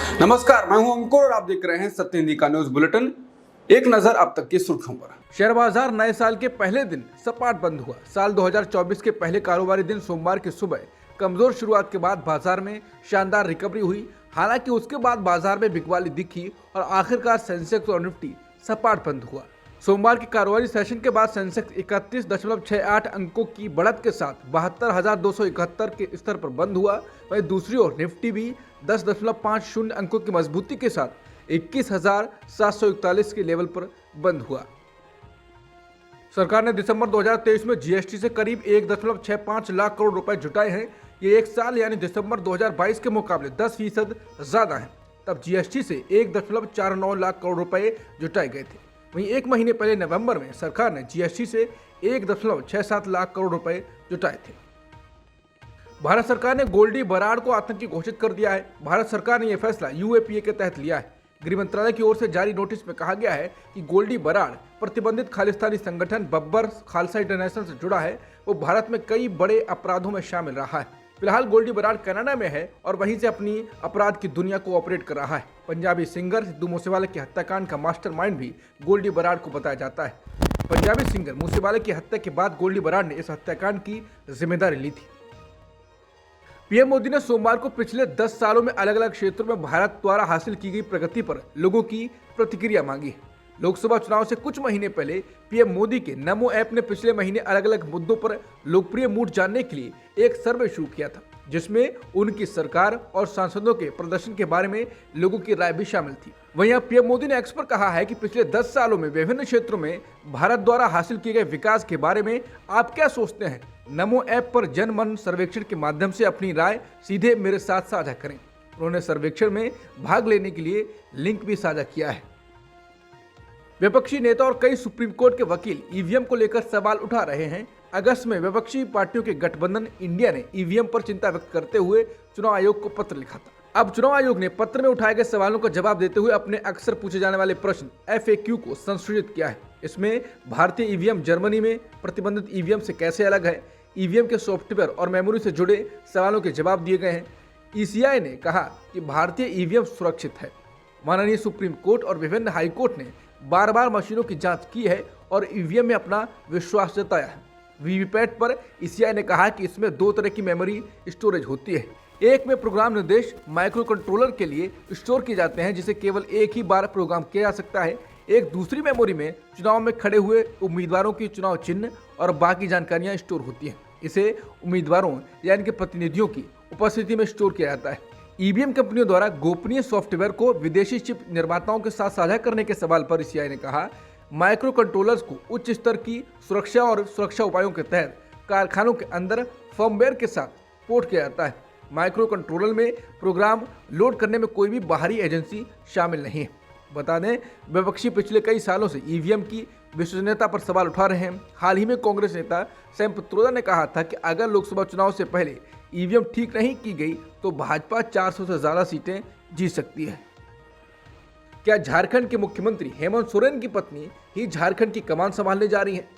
नमस्कार, मैं हूं अंकुर और आप देख रहे हैं सत्य हिंदी का न्यूज बुलेटिन। एक नजर अब तक की सुर्खियों पर। शेयर बाजार नए साल के पहले दिन सपाट बंद हुआ। साल 2024 के पहले कारोबारी दिन सोमवार की सुबह कमजोर शुरुआत के बाद बाजार में शानदार रिकवरी हुई। हालांकि उसके बाद बाजार में बिकवाली दिखी और आखिरकार सेंसेक्स और निफ्टी सपाट बंद हुआ। सोमवार के कारोबारी सेशन के बाद सेंसेक्स 31.68 अंकों की बढ़त के साथ 72,271 के स्तर पर बंद हुआ। वहीं दूसरी ओर निफ्टी भी 10.50 अंकों की मजबूती के साथ 21,741 के लेवल पर बंद हुआ। सरकार ने दिसंबर 2023 में जीएसटी से करीब 1.65 लाख करोड़ रुपए जुटाए हैं। ये एक साल यानी दिसंबर 2022 के मुकाबले 10% ज्यादा है। तब जीएसटी से 1.49 लाख करोड़ रुपए जुटाए गए थे। वहीं एक महीने पहले नवंबर में सरकार ने जीएसटी से 1.67 लाख करोड़ रुपए जुटाए थे। भारत सरकार ने गोल्डी बराड़ को आतंकी घोषित कर दिया है। भारत सरकार ने यह फैसला यूएपीए के तहत लिया है। गृह मंत्रालय की ओर से जारी नोटिस में कहा गया है कि गोल्डी बराड़ प्रतिबंधित खालिस्तानी संगठन बब्बर खालसा इंटरनेशनल से जुड़ा है। वो भारत में कई बड़े अपराधों में शामिल रहा है। फिलहाल गोल्डी बराड़ कनाडा में है और वहीं से अपनी अपराध की दुनिया को ऑपरेट कर रहा है। पंजाबी सिंगर सिद्धू मूसेवाले की हत्याकांड का मास्टरमाइंड भी गोल्डी बराड़ को बताया जाता है। पंजाबी सिंगर मूसेवाले की हत्या के बाद गोल्डी बराड़ ने इस हत्याकांड की जिम्मेदारी ली थी। पीएम मोदी ने सोमवार को पिछले 10 सालों में अलग अलग क्षेत्रों में भारत द्वारा हासिल की गई प्रगति पर लोगों की प्रतिक्रिया मांगी है। लोकसभा चुनाव से कुछ महीने पहले पीएम मोदी के नमो ऐप ने पिछले महीने अलग अलग मुद्दों पर लोकप्रिय मूड जानने के लिए एक सर्वे शुरू किया था, जिसमें उनकी सरकार और सांसदों के प्रदर्शन के बारे में लोगों की राय भी शामिल थी। वहीं अब पीएम मोदी ने एक्स पर कहा है कि पिछले 10 सालों में विभिन्न क्षेत्रों में भारत द्वारा हासिल किए गए विकास के बारे में आप क्या सोचते हैं। नमो ऐप पर जन मन सर्वेक्षण के माध्यम से अपनी राय सीधे मेरे साथ साझा करें। उन्होंने सर्वेक्षण में भाग लेने के लिए लिंक भी साझा किया है। विपक्षी नेता और कई सुप्रीम कोर्ट के वकील ईवीएम को लेकर सवाल उठा रहे हैं। अगस्त में विपक्षी पार्टियों के गठबंधन इंडिया ने ईवीएम पर चिंता व्यक्त करते हुए चुनाव आयोग को पत्र लिखा था। अब चुनाव आयोग ने पत्र में उठाए गए सवालों का जवाब देते हुए अपने अक्सर पूछे जाने वाले प्रश्न FAQ को संशोधित किया है। इसमें भारतीय ईवीएम जर्मनी में प्रतिबंधित ईवीएम से कैसे अलग है, ईवीएम के सॉफ्टवेयर और मेमोरी से जुड़े सवालों के जवाब दिए गए हैं। ECI ने कहा कि भारतीय ईवीएम सुरक्षित है। माननीय सुप्रीम कोर्ट और विभिन्न हाई कोर्ट ने बार बार मशीनों की जांच की है और ईवीएम में अपना विश्वास जताया है। वीवीपैट पर ECI ने कहा कि इसमें 2 तरह की मेमोरी स्टोरेज होती है। एक में प्रोग्राम निर्देश माइक्रो कंट्रोलर के लिए स्टोर किए जाते हैं, जिसे केवल एक ही बार प्रोग्राम किया जा सकता है। एक दूसरी मेमोरी में चुनाव में खड़े हुए उम्मीदवारों की चुनाव चिन्ह और बाकी जानकारियां स्टोर होती हैं। इसे उम्मीदवारों या इनके प्रतिनिधियों की उपस्थिति में स्टोर किया जाता है। ईवीएम कंपनियों द्वारा गोपनीय सॉफ्टवेयर को विदेशी चिप निर्माताओं के साथ साझा करने के सवाल पर ECI ने कहा, माइक्रो कंट्रोलर्स को उच्च स्तर की सुरक्षा और सुरक्षा उपायों के तहत कारखानों के अंदर फर्मवेयर के साथ पोर्ट किया जाता है। माइक्रो कंट्रोलर में प्रोग्राम लोड करने में कोई भी बाहरी एजेंसी शामिल नहीं है। बता दें, विपक्षी पिछले कई सालों से ईवीएम की विश्वसनीयता पर सवाल उठा रहे हैं। हाल ही में कांग्रेस नेता सैम पित्रोदा ने कहा था कि अगर लोकसभा चुनाव से पहले ईवीएम ठीक नहीं की गई तो भाजपा 400 से ज्यादा सीटें जीत सकती है। क्या झारखंड के मुख्यमंत्री हेमंत सोरेन की पत्नी ही झारखंड की कमान संभालने जा रही हैं?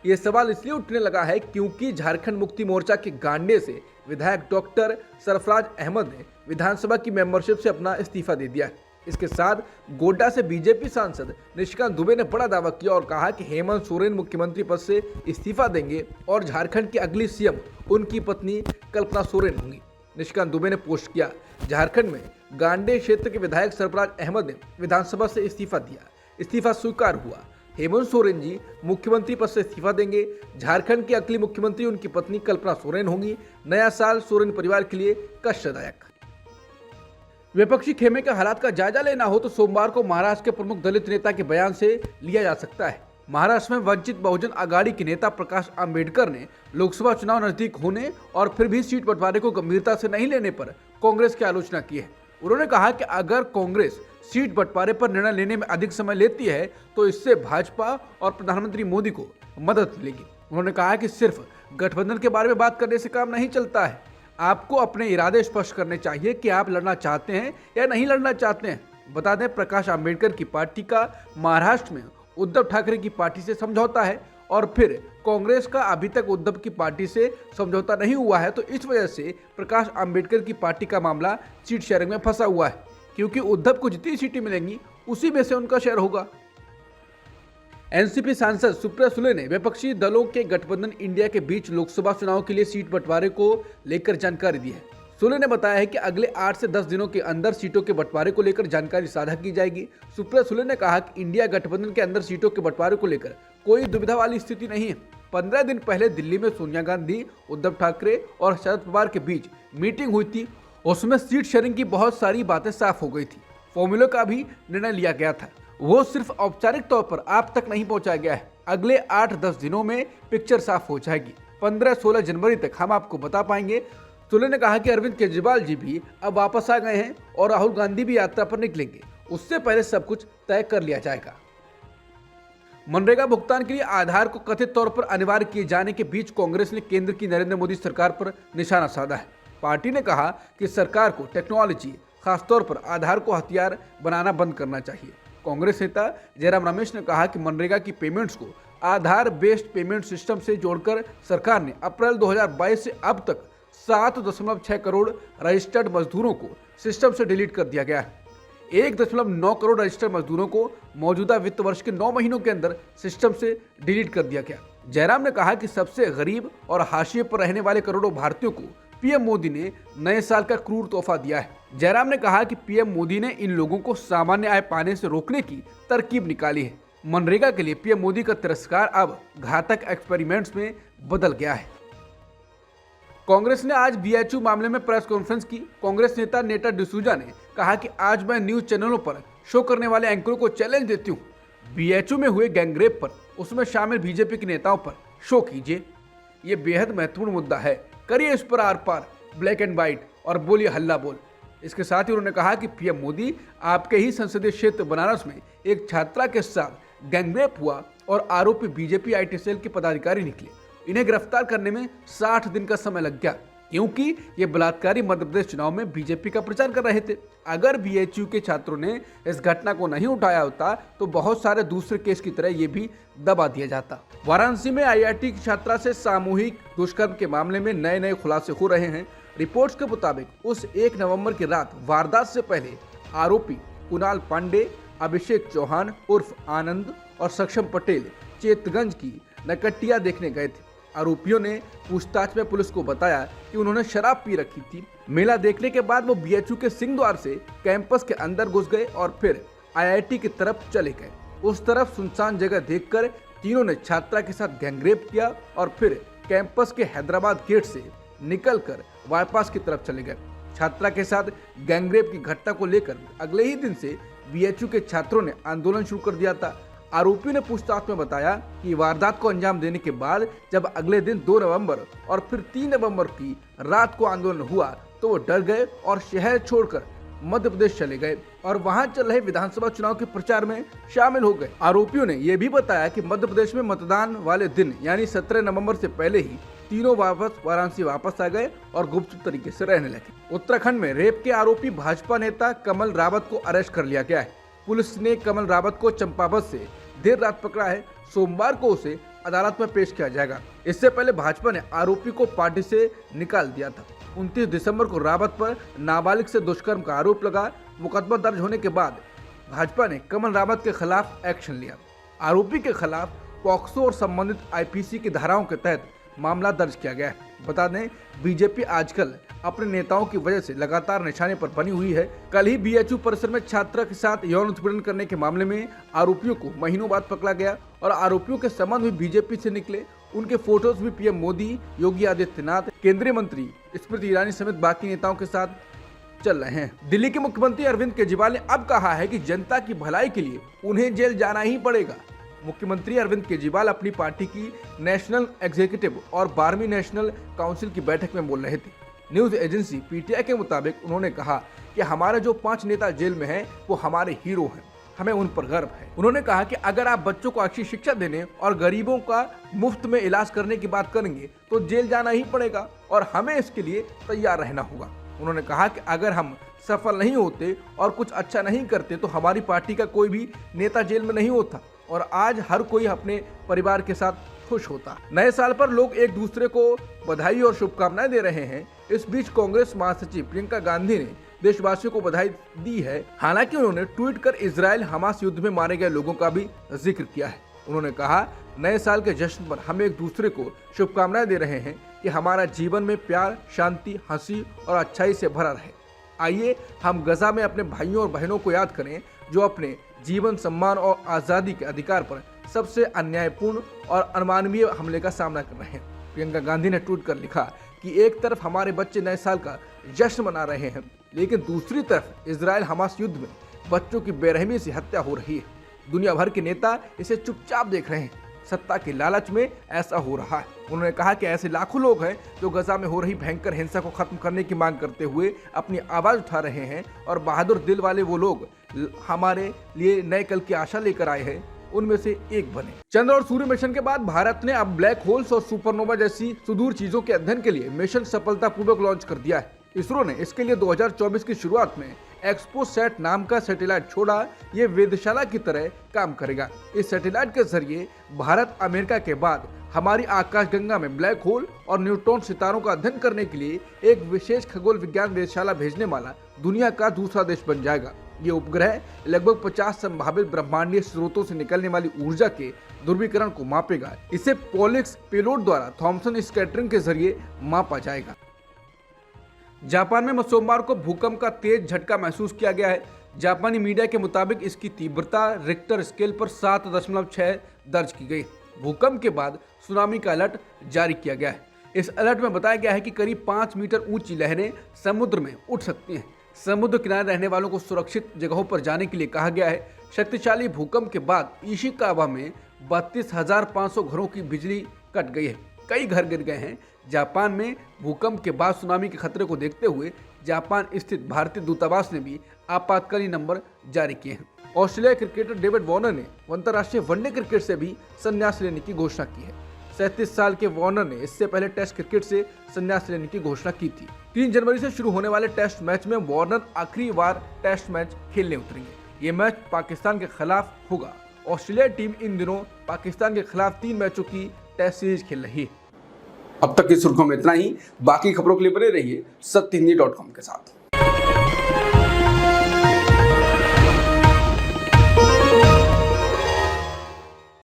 ये सवाल इसलिए उठने लगा है क्योंकि झारखंड मुक्ति मोर्चा के गांडे से विधायक डॉक्टर सरफराज अहमद ने विधानसभा की मेंबरशिप से अपना इस्तीफा दे दिया है। इसके साथ गोड्डा से बीजेपी सांसद निशिकांत दुबे ने बड़ा दावा किया और कहा कि हेमंत सोरेन मुख्यमंत्री पद से इस्तीफा देंगे और झारखंड की अगली सीएम उनकी पत्नी कल्पना सोरेन होंगी। निशिकांत दुबे ने पोस्ट किया, झारखंड में गांडे क्षेत्र के विधायक सरफराज अहमद ने विधानसभा से इस्तीफा दिया, इस्तीफा स्वीकार हुआ। हेमंत सोरेन जी मुख्यमंत्री पद से इस्तीफा देंगे। झारखंड की अगली मुख्यमंत्री उनकी पत्नी कल्पना सोरेन होंगी। नया साल सोरेन परिवार के लिए कष्टदायक। विपक्षी खेमे के हालात का जायजा लेना हो तो सोमवार को महाराष्ट्र के प्रमुख दलित नेता के बयान से लिया जा सकता है। महाराष्ट्र में वंचित बहुजन आघाड़ी के नेता प्रकाश आंबेडकर ने लोकसभा चुनाव नजदीक होने और फिर भी सीट बंटवारे को गंभीरता से नहीं लेने पर कांग्रेस की आलोचना की है। उन्होंने कहा कि अगर कांग्रेस सीट बंटवारे पर निर्णय लेने में अधिक समय लेती है तो इससे भाजपा और प्रधानमंत्री मोदी को मदद मिलेगी। उन्होंने कहा कि सिर्फ गठबंधन के बारे में बात करने से काम नहीं चलता है, आपको अपने इरादे स्पष्ट करने चाहिए कि आप लड़ना चाहते हैं या नहीं लड़ना चाहते हैं। बता दें, प्रकाश आंबेडकर की पार्टी का महाराष्ट्र में उद्धव ठाकरे की पार्टी से समझौता है और फिर कांग्रेस का अभी तक उद्धव की पार्टी से समझौता नहीं हुआ है, तो इस वजह से प्रकाश आंबेडकर की पार्टी का मामला सीट शेयरिंग में फंसा हुआ है। क्योंकि उद्धव को जितनी सीटें मिलेंगी उसी में से उनका शेयर होगा। एनसीपी सांसद सुप्रिया सुले ने विपक्षी दलों के गठबंधन इंडिया के बीच लोकसभा चुनाव के लिए सीट बंटवारे को लेकर जानकारी दी है। सुले ने बताया है कि अगले 8 से 10 दिनों के अंदर सीटों के बंटवारे को लेकर जानकारी साझा की जाएगी। सुप्रिया सुले ने कहा कि इंडिया गठबंधन के अंदर सीटों के बंटवारे को लेकर कोई दुविधा वाली स्थिति नहीं है। 15 दिन पहले दिल्ली में सोनिया गांधी, उद्धव ठाकरे और शरद पवार के बीच मीटिंग हुई थी। उसमें सीट शेयरिंग की बहुत सारी बातें साफ हो गई थी। फॉर्मूले का भी निर्णय लिया गया था, वो सिर्फ औपचारिक तौर पर आप तक नहीं पहुंचाया गया है। अगले 8-10 दिनों में पिक्चर साफ हो जाएगी। 15-16 जनवरी तक हम आपको बता पाएंगे। सुले ने कहा कि अरविंद केजरीवाल जी भी अब वापस आ गए हैं और राहुल गांधी भी यात्रा पर निकलेंगे। उससे पहले सब कुछ तय कर लिया जाएगा। मनरेगा भुगतान के लिए आधार को कथित तौर पर अनिवार्य किए जाने के बीच कांग्रेस ने केंद्र की नरेंद्र मोदी सरकार पर निशाना साधा है। पार्टी ने कहा कि सरकार को टेक्नोलॉजी, खासतौर पर आधार को हथियार बनाना बंद करना चाहिए। कांग्रेस नेता जयराम रमेश ने कहा कि मनरेगा की पेमेंट्स को आधार बेस्ड पेमेंट सिस्टम से जोड़कर सरकार ने अप्रैल 2022 से अब तक 7.6 करोड़ रजिस्टर्ड मजदूरों को सिस्टम से डिलीट कर दिया गया है। 1.9 करोड़ रजिस्टर्ड मजदूरों को मौजूदा वित्त वर्ष के 9 महीनों के अंदर सिस्टम से डिलीट कर दिया गया। जयराम ने कहा कि सबसे गरीब और हाशिए पर रहने वाले करोड़ों भारतीयों को पीएम मोदी ने नए साल का क्रूर तोहफा दिया है। जयराम ने कहा कि पीएम मोदी ने इन लोगों को सामान्य आय पाने से रोकने की तरकीब निकाली है। मनरेगा के लिए पीएम मोदी का तिरस्कार अब घातक एक्सपेरिमेंट्स में बदल गया है। कांग्रेस ने आज बीएचयू मामले में प्रेस कॉन्फ्रेंस की। कांग्रेस नेता नेटा डिसूजा ने कहा कि आज मैं न्यूज चैनलों पर शो करने वाले एंकरों को चैलेंज देती हूँ, बीएचयू में हुए गैंगरेप पर, उसमें शामिल बीजेपी के नेताओं पर शो कीजिए। ये बेहद महत्वपूर्ण मुद्दा है, करिए इस पर आर पार, ब्लैक एंड व्हाइट, और बोलिए हल्ला बोल। इसके साथ ही उन्होंने कहा कि पीएम मोदी, आपके ही संसदीय क्षेत्र बनारस में एक छात्रा के साथ गैंगरेप हुआ और आरोपी बीजेपी आईटी सेल के पदाधिकारी निकले। इन्हें गिरफ्तार करने में 60 दिन का समय लग गया, क्योंकि ये बलात्कारी मध्य प्रदेश चुनाव में बीजेपी का प्रचार कर रहे थे। अगर बीएचयू के छात्रों ने इस घटना को नहीं उठाया होता तो बहुत सारे दूसरे केस की तरह ये भी दबा दिया जाता। वाराणसी में आईआईटी की छात्रा से सामूहिक दुष्कर्म के मामले में नए नए खुलासे हो रहे हैं। रिपोर्ट्स के मुताबिक उस 1 नवंबर की रात वारदात से पहले आरोपी कुणाल पांडे, अभिषेक चौहान उर्फ आनंद और सक्षम पटेल चेतगंज की नकटिया देखने गए थे। आरोपियों ने पूछताछ में पुलिस को बताया कि उन्होंने शराब पी रखी थी। मेला देखने के बाद वो बीएचयू के सिंह द्वार से कैंपस के अंदर घुस गए और फिर आईआईटी की तरफ चले गए। उस तरफ सुनसान जगह देखकर तीनों ने छात्रा के साथ गैंगरेप किया और फिर कैंपस के हैदराबाद गेट से निकलकर बाईपास की तरफ चले गए। छात्रा के साथ गैंगरेप की घटना को लेकर अगले ही दिन से बीएचयू के छात्रों ने आंदोलन शुरू कर दिया था। आरोपियों ने पूछताछ में बताया कि वारदात को अंजाम देने के बाद जब अगले दिन 2 नवंबर और फिर 3 नवंबर की रात को आंदोलन हुआ तो वो डर गए और शहर छोड़कर मध्य प्रदेश चले गए और वहां चल रहे विधानसभा चुनाव के प्रचार में शामिल हो गए। आरोपियों ने यह भी बताया कि मध्य प्रदेश में मतदान वाले दिन यानी 17 नवंबर से पहले ही तीनों वाराणसी वापस आ गए और गुपचुप तरीके से रहने लगे। उत्तराखंड में रेप के आरोपी भाजपा नेता कमल रावत को अरेस्ट कर लिया गया है। पुलिस ने कमल रावत को चंपावत से देर रात पकड़ा है। सोमवार को उसे अदालत में पेश किया जाएगा। इससे पहले भाजपा ने आरोपी को पार्टी से निकाल दिया था। 29 दिसंबर को रावत पर नाबालिग से दुष्कर्म का आरोप लगा। मुकदमा दर्ज होने के बाद भाजपा ने कमल रावत के खिलाफ एक्शन लिया। आरोपी के खिलाफ पॉक्सो और संबंधित आईपीसी की धाराओं के तहत मामला दर्ज किया गया है। बता दें, बीजेपी आजकल अपने नेताओं की वजह से लगातार निशाने पर बनी हुई है। कल ही बीएचयू परिसर में छात्रा के साथ यौन उत्पीड़न करने के मामले में आरोपियों को महीनों बाद पकड़ा गया और आरोपियों के संबंध भी बीजेपी से निकले। उनके फोटोज भी पीएम मोदी, योगी आदित्यनाथ, केंद्रीय मंत्री स्मृति ईरानी समेत बाकी नेताओं के साथ चल रहे हैं। दिल्ली के मुख्यमंत्री अरविंद केजरीवाल ने अब कहा है कि जनता की भलाई के लिए उन्हें जेल जाना ही पड़ेगा। मुख्यमंत्री अरविंद केजरीवाल अपनी पार्टी की नेशनल एग्जीक्यूटिव और 12वीं नेशनल काउंसिल की बैठक में बोल रहे थे। न्यूज एजेंसी पीटीआई के मुताबिक उन्होंने कहा कि हमारे जो 5 नेता जेल में हैं वो हमारे हीरो हैं, हमें उन पर गर्व है। उन्होंने कहा कि अगर आप बच्चों को अच्छी शिक्षा देने और गरीबों का मुफ्त में इलाज करने की बात करेंगे तो जेल जाना ही पड़ेगा और हमें इसके लिए तैयार रहना होगा। उन्होंने कहा कि अगर हम सफल नहीं होते और कुछ अच्छा नहीं करते तो हमारी पार्टी का कोई भी नेता जेल में नहीं होता और आज हर कोई अपने परिवार के साथ खुश होता। नए साल पर लोग एक दूसरे को बधाई और शुभकामनाएं दे रहे हैं। इस बीच कांग्रेस महासचिव प्रियंका गांधी ने देशवासियों को बधाई दी है। हालांकि उन्होंने ट्वीट कर इजराइल हमास युद्ध में मारे गए लोगों का भी जिक्र किया है। उन्होंने कहा, नए साल के जश्न पर हम एक दूसरे को शुभकामनाएं दे रहे हैं कि हमारा जीवन में प्यार, शांति, हंसी और अच्छाई से भरा रहे। आइए हम गजा में अपने भाइयों और बहनों को याद करें जो अपने जीवन, सम्मान और आज़ादी के अधिकार पर सबसे अन्यायपूर्ण और अमानवीय हमले का सामना कर रहे हैं। प्रियंका गांधी ने ट्वीट कर लिखा कि एक तरफ हमारे बच्चे नए साल का जश्न मना रहे हैं, लेकिन दूसरी तरफ इजराइल हमास युद्ध में बच्चों की बेरहमी से हत्या हो रही है। दुनिया भर के नेता इसे चुपचाप देख रहे हैं। सत्ता के लालच में ऐसा हो रहा है। उन्होंने कहा कि ऐसे लाखों लोग हैं जो गजा में हो रही भयंकर हिंसा को खत्म करने की मांग करते हुए अपनी आवाज उठा रहे हैं और बहादुर दिल वाले वो लोग हमारे लिए नए कल की आशा लेकर आए हैं, उनमें से एक बने। चंद्र और सूर्य मिशन के बाद भारत ने अब ब्लैक होल्स और सुपरनोवा जैसी सुदूर चीजों के अध्ययन के लिए मिशन सफलतापूर्वक लॉन्च कर दिया है। इसरो ने इसके लिए 2024 की शुरुआत में एक्सपोसैट नाम का सैटेलाइट छोड़ा। ये वेधशाला की तरह काम करेगा। इस सैटेलाइट के जरिए भारत अमेरिका के बाद हमारी आकाशगंगा में ब्लैक होल और न्यूट्रॉन सितारों का अध्ययन करने के लिए एक विशेष खगोल विज्ञान वेधशाला भेजने वाला दुनिया का दूसरा देश बन जाएगा। ये उपग्रह लगभग 50 संभावित ब्रह्मांडीय स्रोतों से निकलने वाली ऊर्जा के ध्रुवीकरण को मापेगा। इसे पोलिक्स पेलोड द्वारा थॉमसन स्कैटरिंग के जरिए मापा जाएगा। जापान में सोमवार को भूकंप का तेज झटका महसूस किया गया है। जापानी मीडिया के मुताबिक इसकी तीव्रता रिक्टर स्केल पर 7.6 दर्ज की गई। भूकंप के बाद सुनामी का अलर्ट जारी किया गया है। इस अलर्ट में बताया गया है कि करीब 5 मीटर ऊंची लहरें समुद्र में उठ सकती हैं। समुद्र किनारे रहने वालों को सुरक्षित जगहों पर जाने के लिए कहा गया है। शक्तिशाली भूकंप के बाद इशिकावा में 32,500 घरों की बिजली कट गई है। कई घर गिर गए हैं। जापान में भूकंप के बाद सुनामी के खतरे को देखते हुए जापान स्थित भारतीय दूतावास ने भी आपातकालीन नंबर जारी किए हैं। ऑस्ट्रेलिया क्रिकेटर डेविड वार्नर ने अंतर्राष्ट्रीय वनडे क्रिकेट से भी संन्यास लेने की घोषणा की है। 37 साल के वार्नर ने इससे पहले टेस्ट क्रिकेट से संन्यास लेने की घोषणा की थी। 3 जनवरी से शुरू होने वाले टेस्ट मैच में वार्नर आखिरी बार टेस्ट मैच खेलने उतरेंगे। ये मैच पाकिस्तान के खिलाफ होगा। ऑस्ट्रेलिया टीम इन दिनों पाकिस्तान के खिलाफ 3 मैचों की टेस्ट सीरीज खेल रही है। अब तक की सुर्खियों में इतना ही। बाकी खबरों के लिए बने रहिए सत्यहिंदी.com के साथ।